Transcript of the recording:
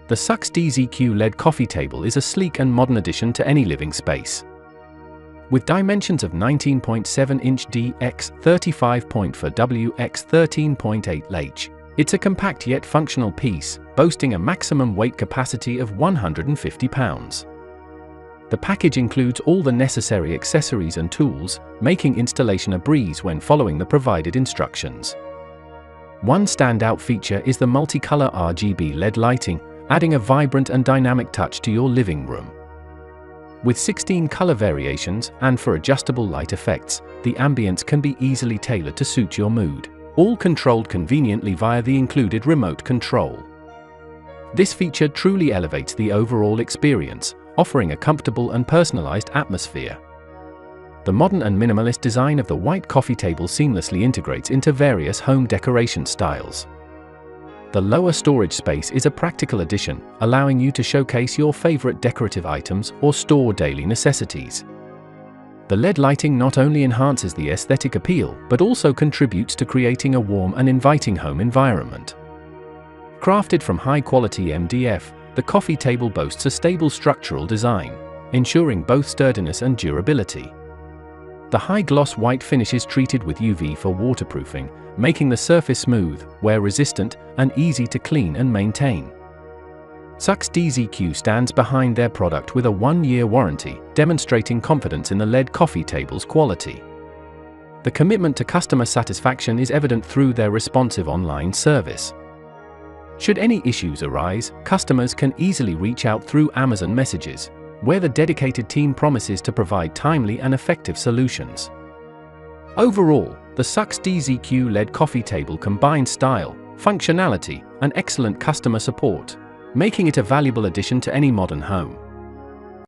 The SUCXDZQ LED coffee table is a sleek and modern addition to any living space. With dimensions of 19.7 inch d x 35.4 w x 13.8 h, it's a compact yet functional piece, boasting a maximum weight capacity of 150 pounds. The package includes all the necessary accessories and tools, making installation a breeze when following the provided instructions. One standout feature is the multicolor RGB LED lighting, adding a vibrant and dynamic touch to your living room. With 16 color variations and for adjustable light effects, the ambience can be easily tailored to suit your mood, all controlled conveniently via the included remote control. This feature truly elevates the overall experience, offering a comfortable and personalized atmosphere. The modern and minimalist design of the white coffee table seamlessly integrates into various home decoration styles. The lower storage space is a practical addition, allowing you to showcase your favorite decorative items or store daily necessities. The LED lighting not only enhances the aesthetic appeal, but also contributes to creating a warm and inviting home environment. Crafted from high-quality MDF, the coffee table boasts a stable structural design, ensuring both sturdiness and durability. The high-gloss white finish is treated with UV for waterproofing, making the surface smooth, wear-resistant, and easy to clean and maintain. SUCXDZQ stands behind their product with a 1-year warranty, demonstrating confidence in the LED coffee table's quality. The commitment to customer satisfaction is evident through their responsive online service. Should any issues arise, customers can easily reach out through Amazon Messages, where the dedicated team promises to provide timely and effective solutions. Overall, the SUCXDZQ LED coffee table combines style, functionality, and excellent customer support, making it a valuable addition to any modern home.